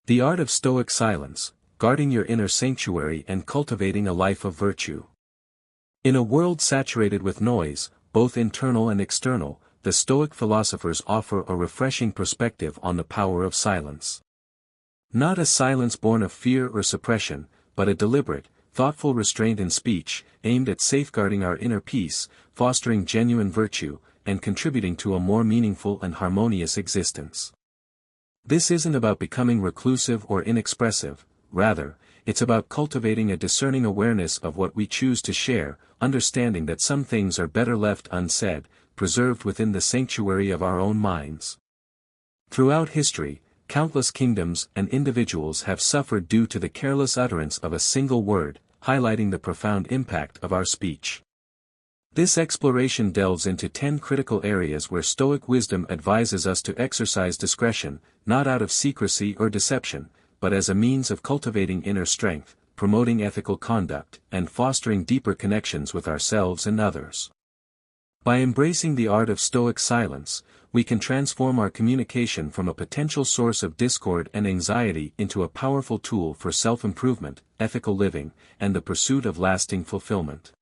The art of Stoic silence, guarding your inner sanctuary and cultivating a life of virtue. In a world saturated with noise, both internal and external, the Stoic philosophers offer a refreshing perspective on the power of silence. Not a silence born of fear or suppression, but a deliberate, thoughtful restraint in speech, aimed at safeguarding our inner peace, fostering genuine virtue, and contributing to a more meaningful and harmonious existence. This isn't about becoming reclusive or inexpressive, rather, it's about cultivating a discerning awareness of what we choose to share, understanding that some things are better left unsaid, preserved within the sanctuary of our own minds. Throughout history, countless kingdoms and individuals have suffered due to the careless utterance of a single word, highlighting the profound impact of our speech. This exploration delves into 10 critical areas where Stoic wisdom advises us to exercise discretion, not out of secrecy or deception, but as a means of cultivating inner strength, promoting ethical conduct, and fostering deeper connections with ourselves and others. By embracing the art of Stoic silence, we can transform our communication from a potential source of discord and anxiety into a powerful tool for self-improvement, ethical living, and the pursuit of lasting fulfillment.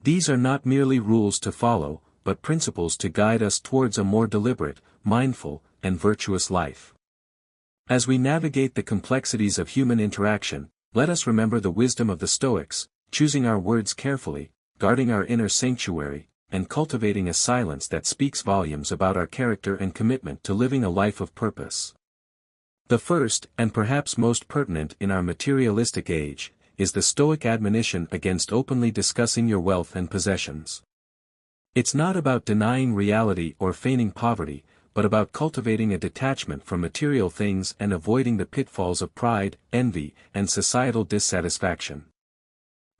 These are not merely rules to follow, but principles to guide us towards a more deliberate, mindful, and virtuous life. As we navigate the complexities of human interaction, let us remember the wisdom of the Stoics, choosing our words carefully, guarding our inner sanctuary, and cultivating a silence that speaks volumes about our character and commitment to living a life of purpose. The first, and perhaps most pertinent in our materialistic age, is the Stoic admonition against openly discussing your wealth and possessions. It's not about denying reality or feigning poverty, but about cultivating a detachment from material things and avoiding the pitfalls of pride, envy, and societal dissatisfaction.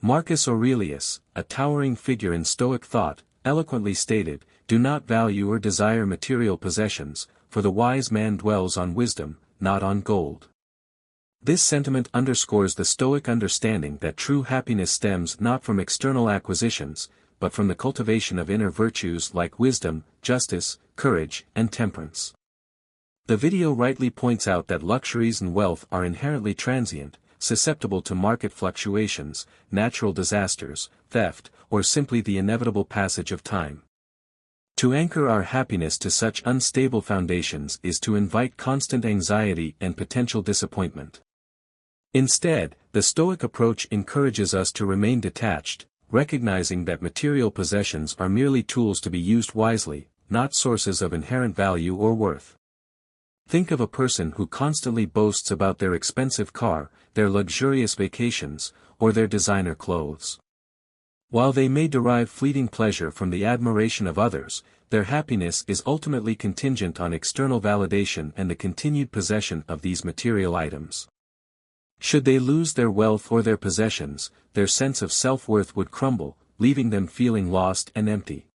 Marcus Aurelius, a towering figure in Stoic thought, eloquently stated, "Do not value or desire material possessions, for the wise man dwells on wisdom, not on gold." This sentiment underscores the Stoic understanding that true happiness stems not from external acquisitions, but from the cultivation of inner virtues like wisdom, justice, courage, and temperance. The video rightly points out that luxuries and wealth are inherently transient, susceptible to market fluctuations, natural disasters, theft, or simply the inevitable passage of time. To anchor our happiness to such unstable foundations is to invite constant anxiety and potential disappointment. Instead, the Stoic approach encourages us to remain detached, recognizing that material possessions are merely tools to be used wisely, not sources of inherent value or worth. Think of a person who constantly boasts about their expensive car, their luxurious vacations, or their designer clothes. While they may derive fleeting pleasure from the admiration of others, their happiness is ultimately contingent on external validation and the continued possession of these material items. Should they lose their wealth or their possessions, their sense of self-worth would crumble, leaving them feeling lost and empty.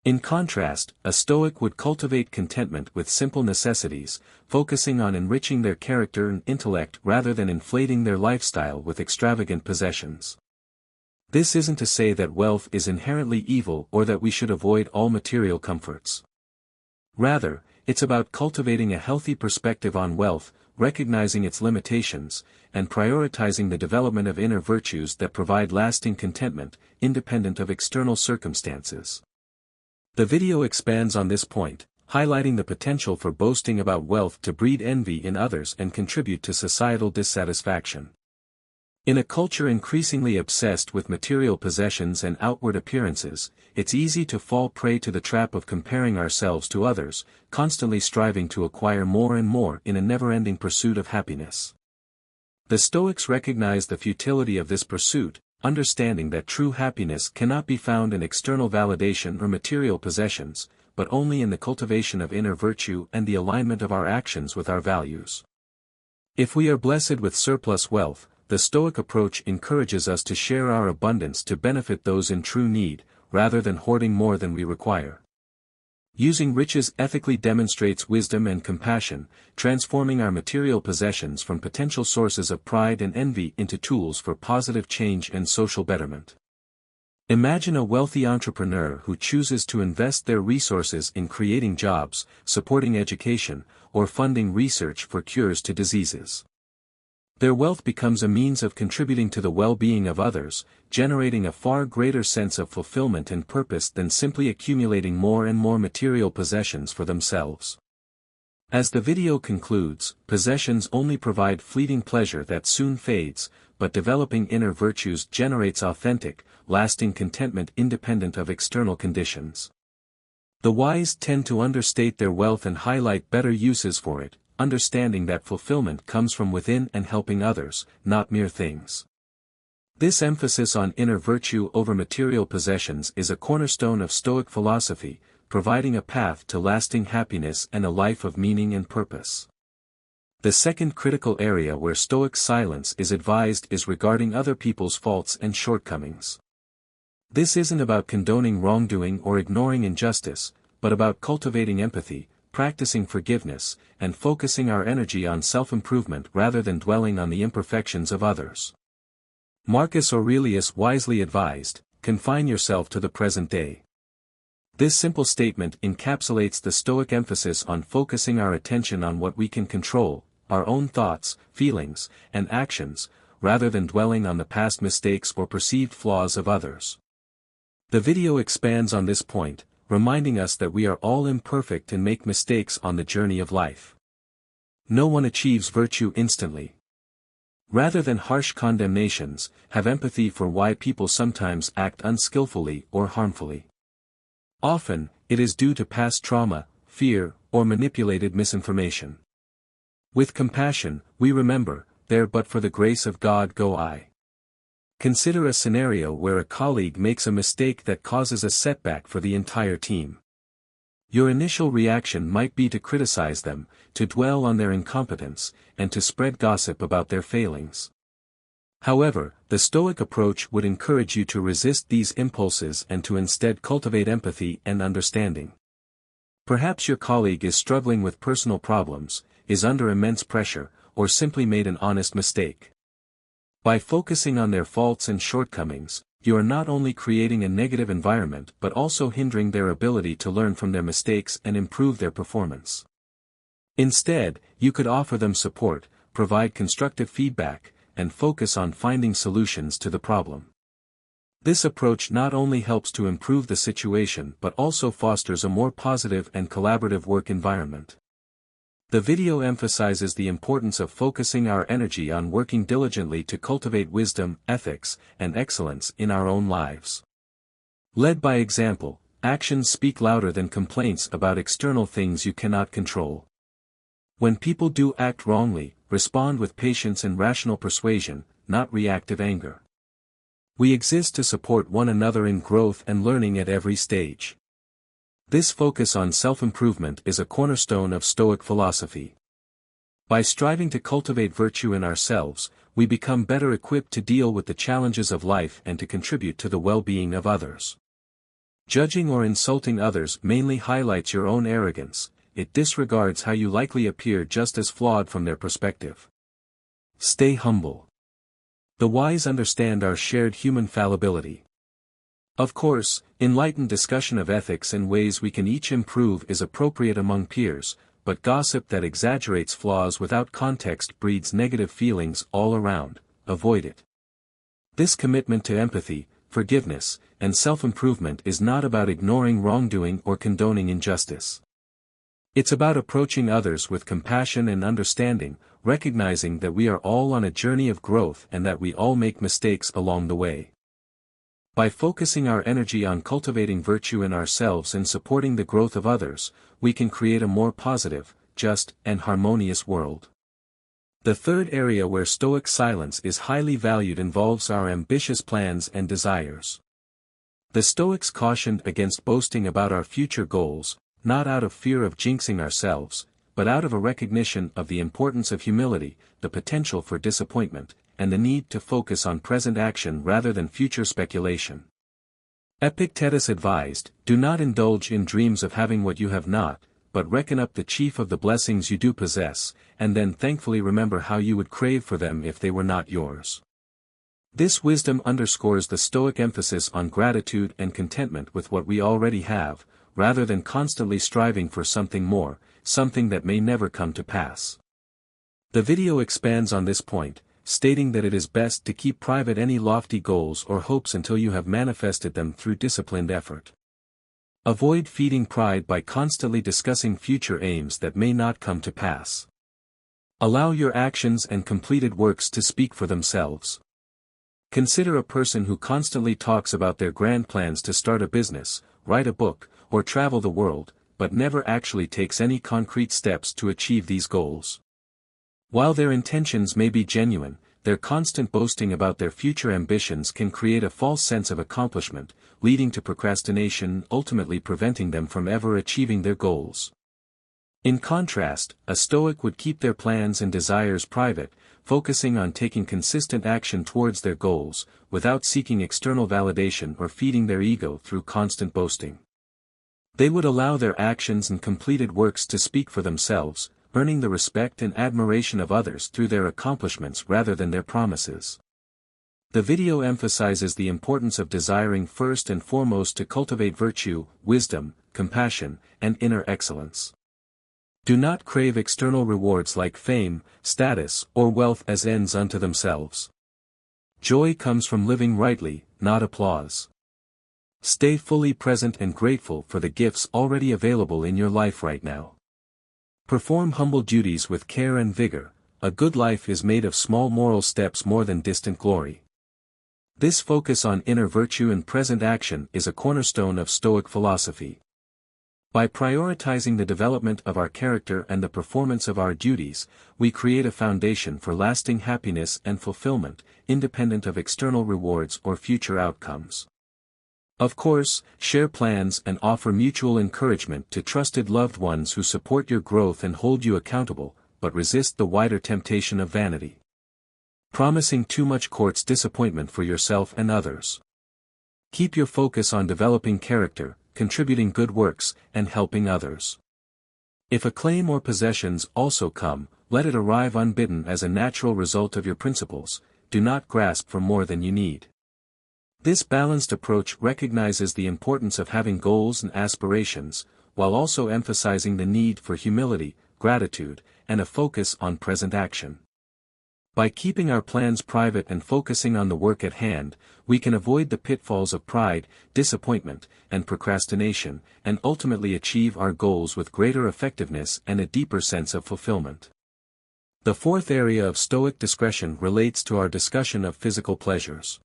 In contrast, a Stoic would cultivate contentment with simple necessities, focusing on enriching their character and intellect rather than inflating their lifestyle with extravagant possessions. This isn't to say that wealth is inherently evil or that we should avoid all material comforts. Rather, it's about cultivating a healthy perspective on wealth, recognizing its limitations, and prioritizing the development of inner virtues that provide lasting contentment, independent of external circumstances. The video expands on this point, highlighting the potential for boasting about wealth to breed envy in others and contribute to societal dissatisfaction. In a culture increasingly obsessed with material possessions and outward appearances, it's easy to fall prey to the trap of comparing ourselves to others, constantly striving to acquire more and more in a never-ending pursuit of happiness. The Stoics recognize the futility of this pursuit, understanding that true happiness cannot be found in external validation or material possessions, but only in the cultivation of inner virtue and the alignment of our actions with our values. If we are blessed with surplus wealth, the Stoic approach encourages us to share our abundance to benefit those in true need, rather than hoarding more than we require. Using riches ethically demonstrates wisdom and compassion, transforming our material possessions from potential sources of pride and envy into tools for positive change and social betterment. Imagine a wealthy entrepreneur who chooses to invest their resources in creating jobs, supporting education, or funding research for cures to diseases. Their wealth becomes a means of contributing to the well-being of others, generating a far greater sense of fulfillment and purpose than simply accumulating more and more material possessions for themselves. As the video concludes, possessions only provide fleeting pleasure that soon fades, but developing inner virtues generates authentic, lasting contentment independent of external conditions. The wise tend to understate their wealth and highlight better uses for it, understanding that fulfillment comes from within and helping others, not mere things. This emphasis on inner virtue over material possessions is a cornerstone of Stoic philosophy, providing a path to lasting happiness and a life of meaning and purpose. The second critical area where Stoic silence is advised is regarding other people's faults and shortcomings. This isn't about condoning wrongdoing or ignoring injustice, but about cultivating empathy, practicing forgiveness, and focusing our energy on self-improvement rather than dwelling on the imperfections of others. Marcus Aurelius wisely advised, "Confine yourself to the present day." This simple statement encapsulates the Stoic emphasis on focusing our attention on what we can control, our own thoughts, feelings, and actions, rather than dwelling on the past mistakes or perceived flaws of others. The video expands on this point, reminding us that we are all imperfect and make mistakes on the journey of life. No one achieves virtue instantly. Rather than harsh condemnations, have empathy for why people sometimes act unskillfully or harmfully. Often, it is due to past trauma, fear, or manipulated misinformation. With compassion, we remember, "There but for the grace of God go I." Consider a scenario where a colleague makes a mistake that causes a setback for the entire team. Your initial reaction might be to criticize them, to dwell on their incompetence, and to spread gossip about their failings. However, the Stoic approach would encourage you to resist these impulses and to instead cultivate empathy and understanding. Perhaps your colleague is struggling with personal problems, is under immense pressure, or simply made an honest mistake. By focusing on their faults and shortcomings, you are not only creating a negative environment but also hindering their ability to learn from their mistakes and improve their performance. Instead, you could offer them support, provide constructive feedback, and focus on finding solutions to the problem. This approach not only helps to improve the situation but also fosters a more positive and collaborative work environment. The video emphasizes the importance of focusing our energy on working diligently to cultivate wisdom, ethics, and excellence in our own lives. Led by example, actions speak louder than complaints about external things you cannot control. When people do act wrongly, respond with patience and rational persuasion, not reactive anger. We exist to support one another in growth and learning at every stage. This focus on self-improvement is a cornerstone of Stoic philosophy. By striving to cultivate virtue in ourselves, we become better equipped to deal with the challenges of life and to contribute to the well-being of others. Judging or insulting others mainly highlights your own arrogance. It disregards how you likely appear just as flawed from their perspective. Stay humble. The wise understand our shared human fallibility. Of course, enlightened discussion of ethics and ways we can each improve is appropriate among peers, but gossip that exaggerates flaws without context breeds negative feelings all around. Avoid it. This commitment to empathy, forgiveness, and self-improvement is not about ignoring wrongdoing or condoning injustice. It's about approaching others with compassion and understanding, recognizing that we are all on a journey of growth and that we all make mistakes along the way. By focusing our energy on cultivating virtue in ourselves and supporting the growth of others, we can create a more positive, just, and harmonious world. The third area where Stoic silence is highly valued involves our ambitious plans and desires. The Stoics cautioned against boasting about our future goals, not out of fear of jinxing ourselves, but out of a recognition of the importance of humility, the potential for disappointment, and the need to focus on present action rather than future speculation. Epictetus advised, "Do not indulge in dreams of having what you have not, but reckon up the chief of the blessings you do possess, and then thankfully remember how you would crave for them if they were not yours." This wisdom underscores the Stoic emphasis on gratitude and contentment with what we already have, rather than constantly striving for something more, something that may never come to pass. The video expands on this point, stating that it is best to keep private any lofty goals or hopes until you have manifested them through disciplined effort. Avoid feeding pride by constantly discussing future aims that may not come to pass. Allow your actions and completed works to speak for themselves. Consider a person who constantly talks about their grand plans to start a business, write a book, or travel the world, but never actually takes any concrete steps to achieve these goals. While their intentions may be genuine, their constant boasting about their future ambitions can create a false sense of accomplishment, leading to procrastination, ultimately preventing them from ever achieving their goals. In contrast, a Stoic would keep their plans and desires private, focusing on taking consistent action towards their goals, without seeking external validation or feeding their ego through constant boasting. They would allow their actions and completed works to speak for themselves, earning the respect and admiration of others through their accomplishments rather than their promises. The video emphasizes the importance of desiring first and foremost to cultivate virtue, wisdom, compassion, and inner excellence. Do not crave external rewards like fame, status, or wealth as ends unto themselves. Joy comes from living rightly, not applause. Stay fully present and grateful for the gifts already available in your life right now. Perform humble duties with care and vigor. A good life is made of small moral steps more than distant glory. This focus on inner virtue and present action is a cornerstone of Stoic philosophy. By prioritizing the development of our character and the performance of our duties, we create a foundation for lasting happiness and fulfillment, independent of external rewards or future outcomes. Of course, share plans and offer mutual encouragement to trusted loved ones who support your growth and hold you accountable, but resist the wider temptation of vanity. Promising too much courts disappointment for yourself and others. Keep your focus on developing character, contributing good works, and helping others. If acclaim or possessions also come, let it arrive unbidden as a natural result of your principles. Do not grasp for more than you need. This balanced approach recognizes the importance of having goals and aspirations, while also emphasizing the need for humility, gratitude, and a focus on present action. By keeping our plans private and focusing on the work at hand, we can avoid the pitfalls of pride, disappointment, and procrastination, and ultimately achieve our goals with greater effectiveness and a deeper sense of fulfillment. The fourth area of Stoic discretion relates to our discussion of physical pleasures.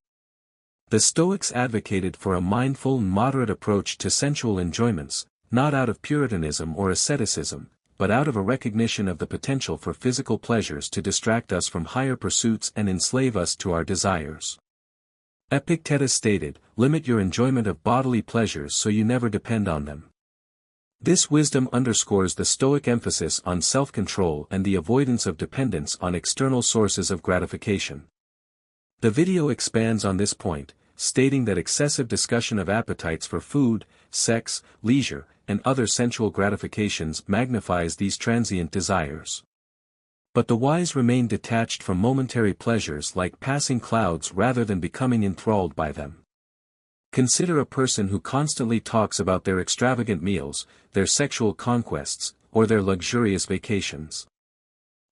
The Stoics advocated for a mindful and moderate approach to sensual enjoyments, not out of Puritanism or asceticism, but out of a recognition of the potential for physical pleasures to distract us from higher pursuits and enslave us to our desires. Epictetus stated, "Limit your enjoyment of bodily pleasures so you never depend on them." This wisdom underscores the Stoic emphasis on self-control and the avoidance of dependence on external sources of gratification. The video expands on this point, stating that excessive discussion of appetites for food, sex, leisure, and other sensual gratifications magnifies these transient desires. But the wise remain detached from momentary pleasures like passing clouds rather than becoming enthralled by them. Consider a person who constantly talks about their extravagant meals, their sexual conquests, or their luxurious vacations.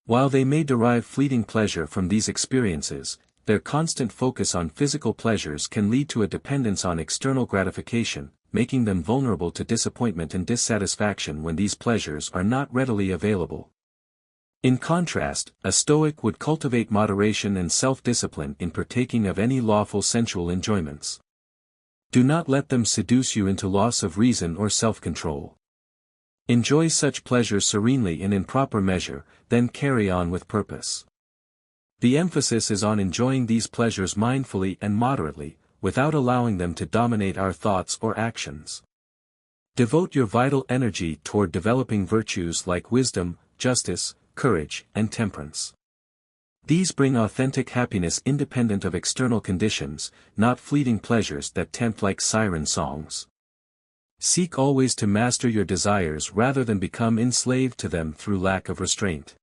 While they may derive fleeting pleasure from these experiences, their constant focus on physical pleasures can lead to a dependence on external gratification, making them vulnerable to disappointment and dissatisfaction when these pleasures are not readily available. In contrast, a Stoic would cultivate moderation and self-discipline in partaking of any lawful sensual enjoyments. Do not let them seduce you into loss of reason or self-control. Enjoy such pleasures serenely and in proper measure, then carry on with purpose. The emphasis is on enjoying these pleasures mindfully and moderately, without allowing them to dominate our thoughts or actions. Devote your vital energy toward developing virtues like wisdom, justice, courage, and temperance. These bring authentic happiness independent of external conditions, not fleeting pleasures that tempt like siren songs. Seek always to master your desires rather than become enslaved to them through lack of restraint.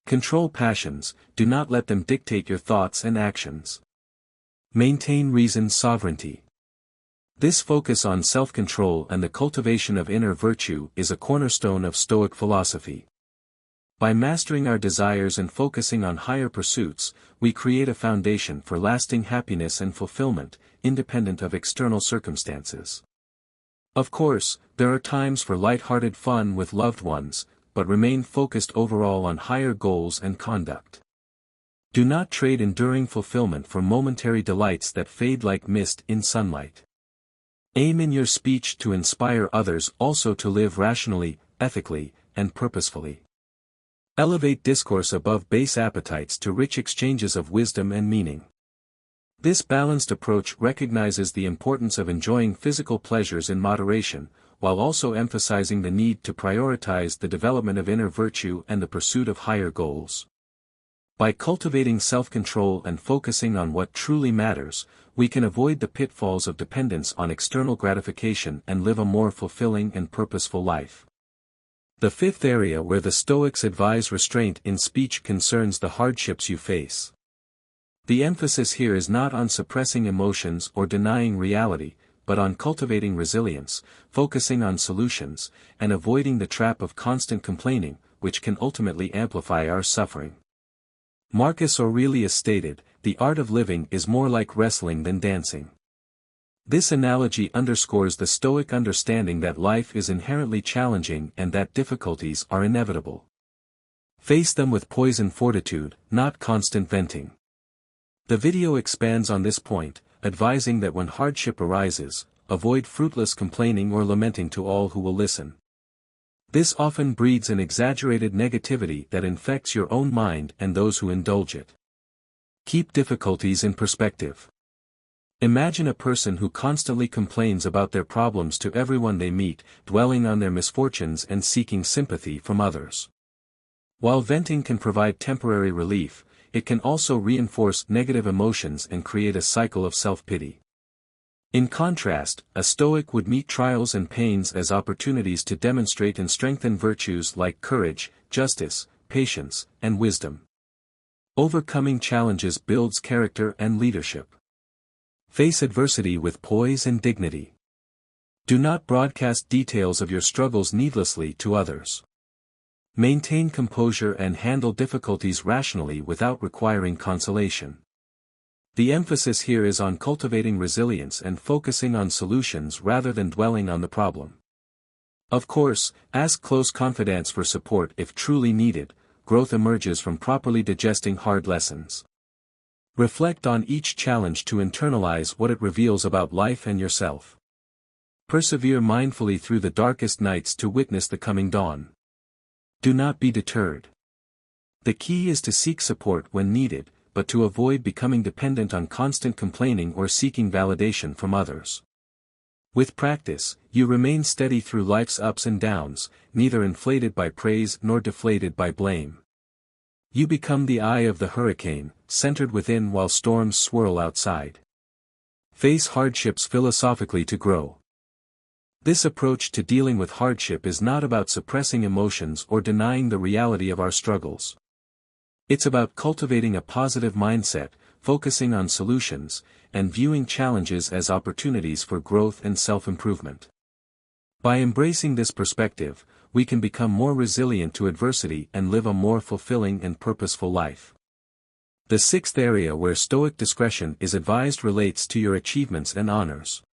Control passions, do not let them dictate your thoughts and actions. Maintain reason's sovereignty. This focus on self-control and the cultivation of inner virtue is a cornerstone of Stoic philosophy. By mastering our desires and focusing on higher pursuits, we create a foundation for lasting happiness and fulfillment, independent of external circumstances. Of course, there are times for light-hearted fun with loved ones, but remain focused overall on higher goals and conduct. Do not trade enduring fulfillment for momentary delights that fade like mist in sunlight. Aim in your speech to inspire others also to live rationally, ethically, and purposefully. Elevate discourse above base appetites to rich exchanges of wisdom and meaning. This balanced approach recognizes the importance of enjoying physical pleasures in moderation, while also emphasizing the need to prioritize the development of inner virtue and the pursuit of higher goals. By cultivating self-control and focusing on what truly matters, we can avoid the pitfalls of dependence on external gratification and live a more fulfilling and purposeful life. The fifth area where the Stoics advise restraint in speech concerns the hardships you face. The emphasis here is not on suppressing emotions or denying reality, but on cultivating resilience, focusing on solutions, and avoiding the trap of constant complaining, which can ultimately amplify our suffering. Marcus Aurelius stated, "The art of living is more like wrestling than dancing." This analogy underscores the Stoic understanding that life is inherently challenging and that difficulties are inevitable. Face them with poise and fortitude, not constant venting. The video expands on this point, advising that when hardship arises, avoid fruitless complaining or lamenting to all who will listen. This often breeds an exaggerated negativity that infects your own mind and those who indulge it. Keep difficulties in perspective. Imagine a person who constantly complains about their problems to everyone they meet, dwelling on their misfortunes and seeking sympathy from others. While venting can provide temporary relief, it can also reinforce negative emotions and create a cycle of self-pity. In contrast, a Stoic would meet trials and pains as opportunities to demonstrate and strengthen virtues like courage, justice, patience, and wisdom. Overcoming challenges builds character and leadership. Face adversity with poise and dignity. Do not broadcast details of your struggles needlessly to others. Maintain composure and handle difficulties rationally without requiring consolation. The emphasis here is on cultivating resilience and focusing on solutions rather than dwelling on the problem. Of course, ask close confidants for support if truly needed. Growth emerges from properly digesting hard lessons. Reflect on each challenge to internalize what it reveals about life and yourself. Persevere mindfully through the darkest nights to witness the coming dawn. Do not be deterred. The key is to seek support when needed, but to avoid becoming dependent on constant complaining or seeking validation from others. With practice, you remain steady through life's ups and downs, neither inflated by praise nor deflated by blame. You become the eye of the hurricane, centered within while storms swirl outside. Face hardships philosophically to grow. This approach to dealing with hardship is not about suppressing emotions or denying the reality of our struggles. It's about cultivating a positive mindset, focusing on solutions, and viewing challenges as opportunities for growth and self-improvement. By embracing this perspective, we can become more resilient to adversity and live a more fulfilling and purposeful life. The sixth area where Stoic discretion is advised relates to your achievements and honors.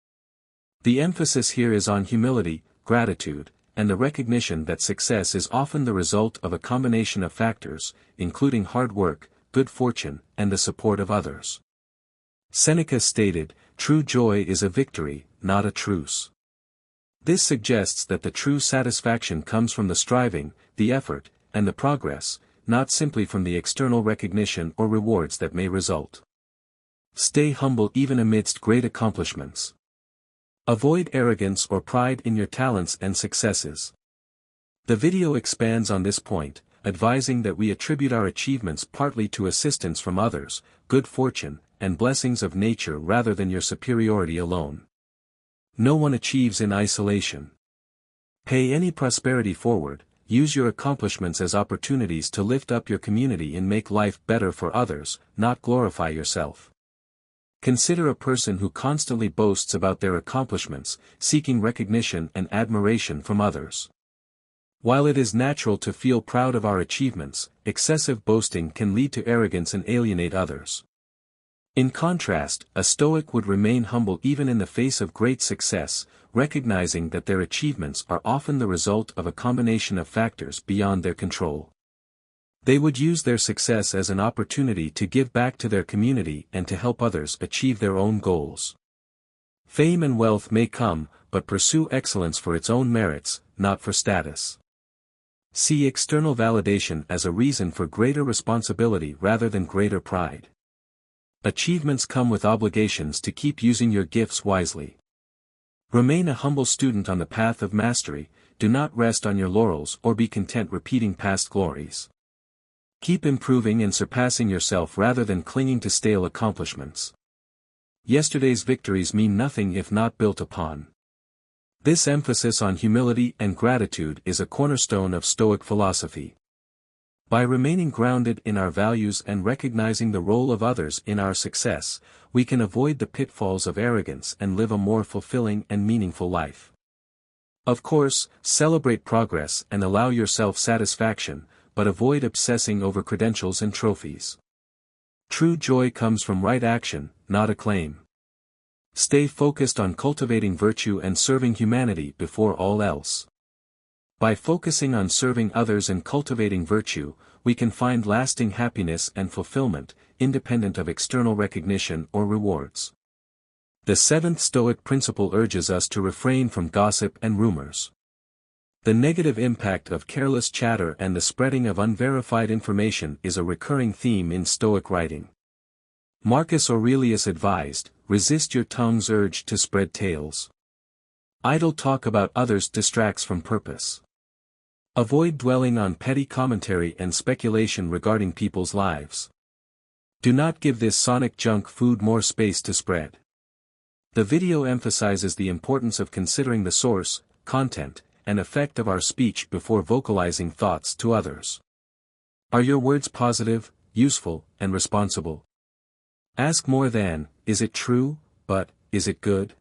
The emphasis here is on humility, gratitude, and the recognition that success is often the result of a combination of factors, including hard work, good fortune, and the support of others. Seneca stated, "True joy is a victory, not a truce." This suggests that the true satisfaction comes from the striving, the effort, and the progress, not simply from the external recognition or rewards that may result. Stay humble even amidst great accomplishments. Avoid arrogance or pride in your talents and successes. The video expands on this point, advising that we attribute our achievements partly to assistance from others, good fortune, and blessings of nature rather than your superiority alone. No one achieves in isolation. Pay any prosperity forward, use your accomplishments as opportunities to lift up your community and make life better for others, not glorify yourself. Consider a person who constantly boasts about their accomplishments, seeking recognition and admiration from others. While it is natural to feel proud of our achievements, excessive boasting can lead to arrogance and alienate others. In contrast, a Stoic would remain humble even in the face of great success, recognizing that their achievements are often the result of a combination of factors beyond their control. They would use their success as an opportunity to give back to their community and to help others achieve their own goals. Fame and wealth may come, but pursue excellence for its own merits, not for status. See external validation as a reason for greater responsibility rather than greater pride. Achievements come with obligations to keep using your gifts wisely. Remain a humble student on the path of mastery, do not rest on your laurels or be content repeating past glories. Keep improving and surpassing yourself rather than clinging to stale accomplishments. Yesterday's victories mean nothing if not built upon. This emphasis on humility and gratitude is a cornerstone of Stoic philosophy. By remaining grounded in our values and recognizing the role of others in our success, we can avoid the pitfalls of arrogance and live a more fulfilling and meaningful life. Of course, celebrate progress and allow yourself satisfaction, but avoid obsessing over credentials and trophies. True joy comes from right action, not acclaim. Stay focused on cultivating virtue and serving humanity before all else. By focusing on serving others and cultivating virtue, we can find lasting happiness and fulfillment, independent of external recognition or rewards. The seventh Stoic principle urges us to refrain from gossip and rumors. The negative impact of careless chatter and the spreading of unverified information is a recurring theme in Stoic writing. Marcus Aurelius advised, resist your tongue's urge to spread tales. Idle talk about others distracts from purpose. Avoid dwelling on petty commentary and speculation regarding people's lives. Do not give this sonic junk food more space to spread. The video emphasizes the importance of considering the source, content, and effect of our speech before vocalizing thoughts to others. Are your words positive, useful, and responsible? Ask more than, is it true, but, is it good?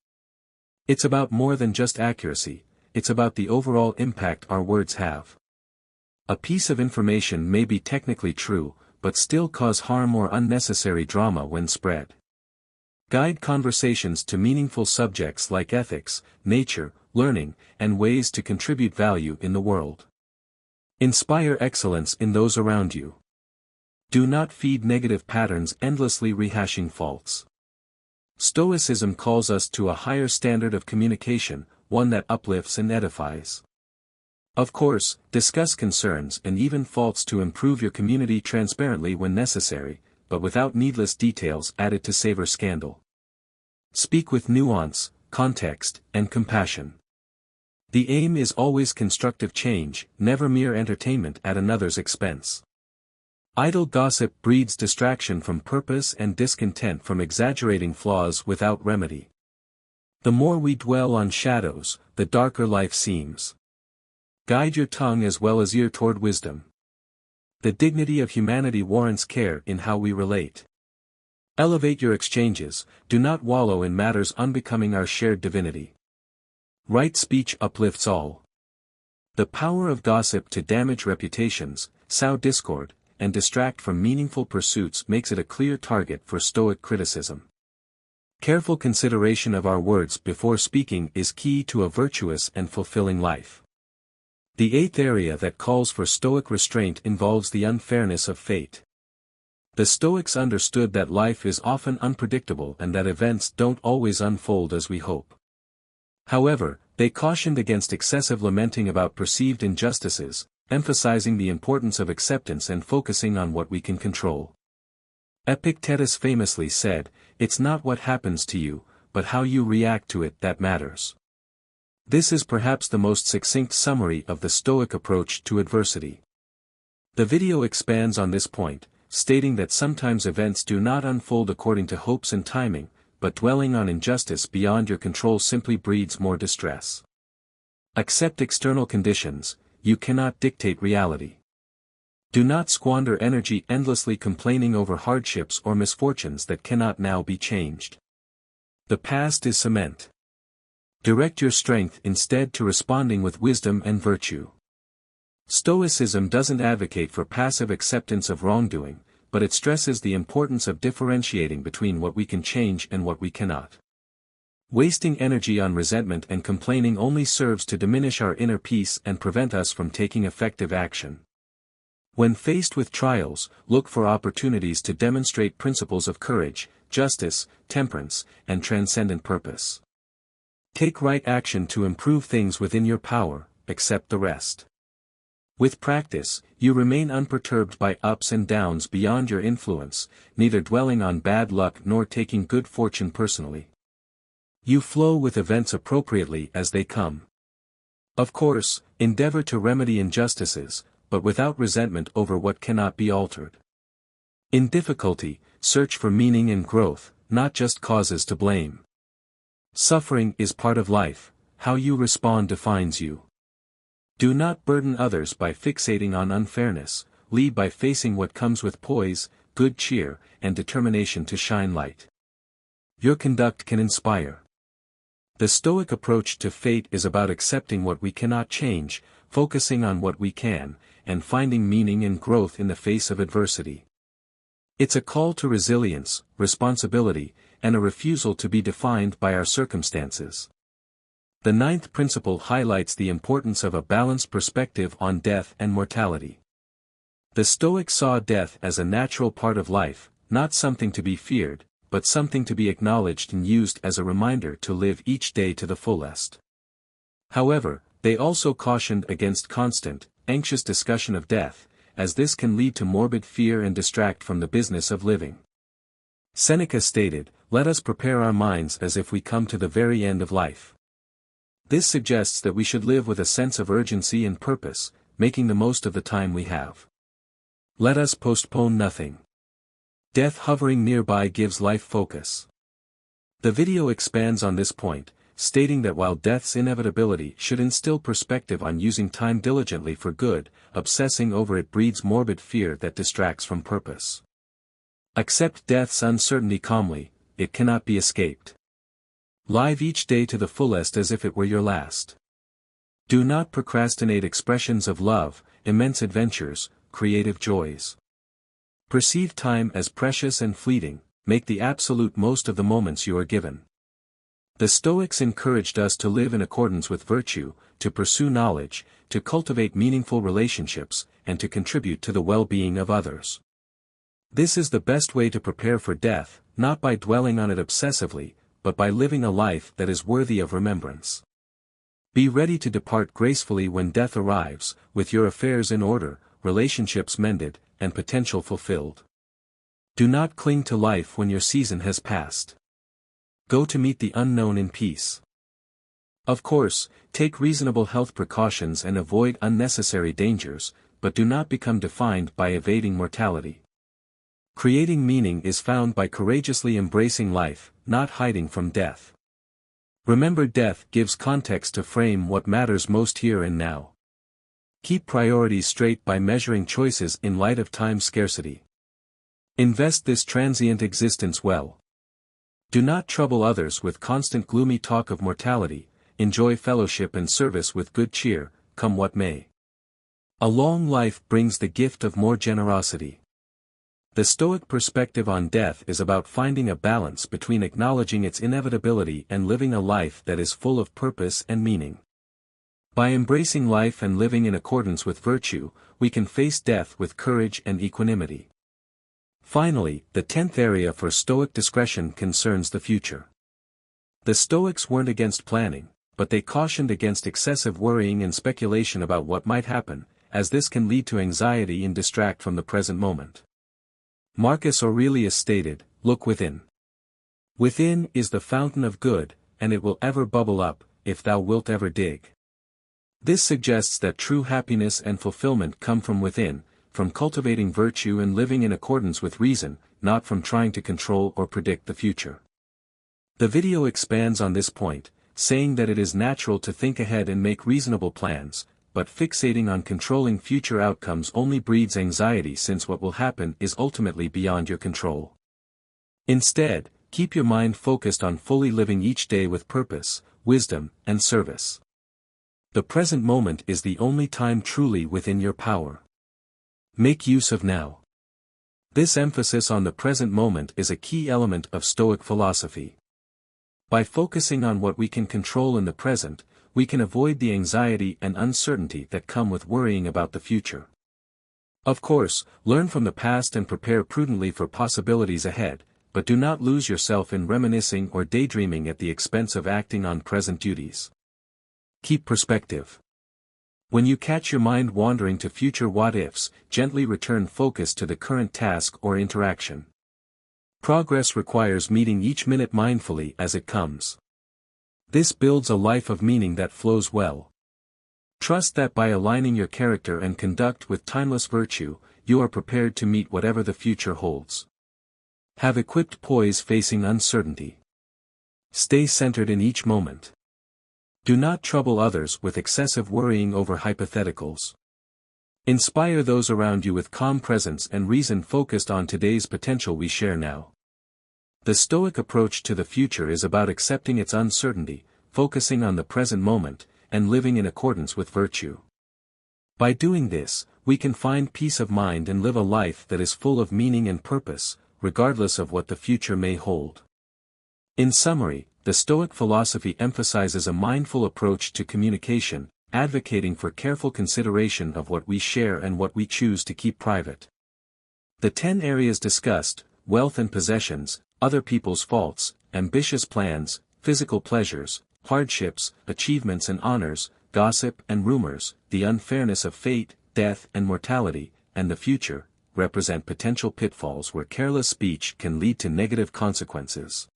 It's about more than just accuracy, it's about the overall impact our words have. A piece of information may be technically true, but still cause harm or unnecessary drama when spread. Guide conversations to meaningful subjects like ethics, nature, learning, and ways to contribute value in the world. Inspire excellence in those around you. Do not feed negative patterns endlessly rehashing faults. Stoicism calls us to a higher standard of communication, one that uplifts and edifies. Of course, discuss concerns and even faults to improve your community transparently when necessary, but without needless details added to savor scandal. Speak with nuance, context, and compassion. The aim is always constructive change, never mere entertainment at another's expense. Idle gossip breeds distraction from purpose and discontent from exaggerating flaws without remedy. The more we dwell on shadows, the darker life seems. Guide your tongue as well as ear toward wisdom. The dignity of humanity warrants care in how we relate. Elevate your exchanges, do not wallow in matters unbecoming our shared divinity. Right speech uplifts all. The power of gossip to damage reputations, sow discord, and distract from meaningful pursuits makes it a clear target for Stoic criticism. Careful consideration of our words before speaking is key to a virtuous and fulfilling life. The eighth area that calls for Stoic restraint involves the unfairness of fate. The Stoics understood that life is often unpredictable and that events don't always unfold as we hope. However, they cautioned against excessive lamenting about perceived injustices, emphasizing the importance of acceptance and focusing on what we can control. Epictetus famously said, "It's not what happens to you, but how you react to it that matters." This is perhaps the most succinct summary of the Stoic approach to adversity. The video expands on this point, stating that sometimes events do not unfold according to hopes and timing, but dwelling on injustice beyond your control simply breeds more distress. Accept external conditions, you cannot dictate reality. Do not squander energy endlessly complaining over hardships or misfortunes that cannot now be changed. The past is cement. Direct your strength instead to responding with wisdom and virtue. Stoicism doesn't advocate for passive acceptance of wrongdoing, but it stresses the importance of differentiating between what we can change and what we cannot. Wasting energy on resentment and complaining only serves to diminish our inner peace and prevent us from taking effective action. When faced with trials, look for opportunities to demonstrate principles of courage, justice, temperance, and transcendent purpose. Take right action to improve things within your power, accept the rest. With practice, you remain unperturbed by ups and downs beyond your influence, neither dwelling on bad luck nor taking good fortune personally. You flow with events appropriately as they come. Of course, endeavor to remedy injustices, but without resentment over what cannot be altered. In difficulty, search for meaning and growth, not just causes to blame. Suffering is part of life, how you respond defines you. Do not burden others by fixating on unfairness, lead by facing what comes with poise, good cheer, and determination to shine light. Your conduct can inspire. The Stoic approach to fate is about accepting what we cannot change, focusing on what we can, and finding meaning and growth in the face of adversity. It's a call to resilience, responsibility, and a refusal to be defined by our circumstances. The ninth principle highlights the importance of a balanced perspective on death and mortality. The Stoics saw death as a natural part of life, not something to be feared, but something to be acknowledged and used as a reminder to live each day to the fullest. However, they also cautioned against constant, anxious discussion of death, as this can lead to morbid fear and distract from the business of living. Seneca stated, "Let us prepare our minds as if we come to the very end of life." This suggests that we should live with a sense of urgency and purpose, making the most of the time we have. Let us postpone nothing. Death hovering nearby gives life focus. The video expands on this point, stating that while death's inevitability should instill perspective on using time diligently for good, obsessing over it breeds morbid fear that distracts from purpose. Accept death's uncertainty calmly, it cannot be escaped. Live each day to the fullest as if it were your last. Do not procrastinate expressions of love, immense adventures, creative joys. Perceive time as precious and fleeting, make the absolute most of the moments you are given. The Stoics encouraged us to live in accordance with virtue, to pursue knowledge, to cultivate meaningful relationships, and to contribute to the well-being of others. This is the best way to prepare for death, not by dwelling on it obsessively, but by living a life that is worthy of remembrance. Be ready to depart gracefully when death arrives, with your affairs in order, relationships mended, and potential fulfilled. Do not cling to life when your season has passed. Go to meet the unknown in peace. Of course, take reasonable health precautions and avoid unnecessary dangers, but do not become defined by evading mortality. Creating meaning is found by courageously embracing life, not hiding from death. Remember, death gives context to frame what matters most here and now. Keep priorities straight by measuring choices in light of time scarcity. Invest this transient existence well. Do not trouble others with constant gloomy talk of mortality, enjoy fellowship and service with good cheer, come what may. A long life brings the gift of more generosity. The Stoic perspective on death is about finding a balance between acknowledging its inevitability and living a life that is full of purpose and meaning. By embracing life and living in accordance with virtue, we can face death with courage and equanimity. Finally, the 10th area for Stoic discretion concerns the future. The Stoics weren't against planning, but they cautioned against excessive worrying and speculation about what might happen, as this can lead to anxiety and distract from the present moment. Marcus Aurelius stated, "Look within. Within is the fountain of good, and it will ever bubble up, if thou wilt ever dig." This suggests that true happiness and fulfillment come from within, from cultivating virtue and living in accordance with reason, not from trying to control or predict the future. The video expands on this point, saying that it is natural to think ahead and make reasonable plans, but fixating on controlling future outcomes only breeds anxiety since what will happen is ultimately beyond your control. Instead, keep your mind focused on fully living each day with purpose, wisdom, and service. The present moment is the only time truly within your power. Make use of now. This emphasis on the present moment is a key element of Stoic philosophy. By focusing on what we can control in the present, we can avoid the anxiety and uncertainty that come with worrying about the future. Of course, learn from the past and prepare prudently for possibilities ahead, but do not lose yourself in reminiscing or daydreaming at the expense of acting on present duties. Keep perspective. When you catch your mind wandering to future what-ifs, gently return focus to the current task or interaction. Progress requires meeting each minute mindfully as it comes. This builds a life of meaning that flows well. Trust that by aligning your character and conduct with timeless virtue, you are prepared to meet whatever the future holds. Have equipped poise facing uncertainty. Stay centered in each moment. Do not trouble others with excessive worrying over hypotheticals. Inspire those around you with calm presence and reason focused on today's potential we share now. The Stoic approach to the future is about accepting its uncertainty, focusing on the present moment, and living in accordance with virtue. By doing this, we can find peace of mind and live a life that is full of meaning and purpose, regardless of what the future may hold. In summary, the Stoic philosophy emphasizes a mindful approach to communication, advocating for careful consideration of what we share and what we choose to keep private. The 10 areas discussed, wealth and possessions, other people's faults, ambitious plans, physical pleasures, hardships, achievements and honors, gossip and rumors, the unfairness of fate, death and mortality, and the future, represent potential pitfalls where careless speech can lead to negative consequences.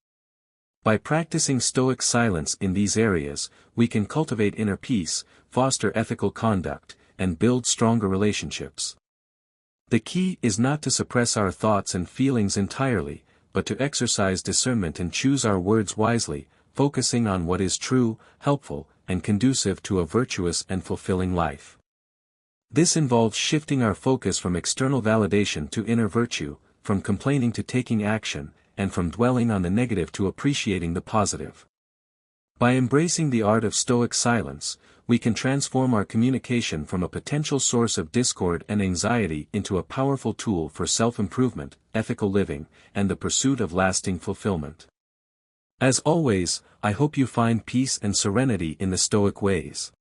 By practicing Stoic silence in these areas, we can cultivate inner peace, foster ethical conduct, and build stronger relationships. The key is not to suppress our thoughts and feelings entirely, but to exercise discernment and choose our words wisely, focusing on what is true, helpful, and conducive to a virtuous and fulfilling life. This involves shifting our focus from external validation to inner virtue, from complaining to taking action, and from dwelling on the negative to appreciating the positive. By embracing the art of Stoic silence, we can transform our communication from a potential source of discord and anxiety into a powerful tool for self-improvement, ethical living, and the pursuit of lasting fulfillment. As always, I hope you find peace and serenity in the Stoic ways.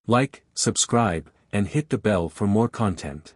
Like, subscribe, and hit the bell for more content.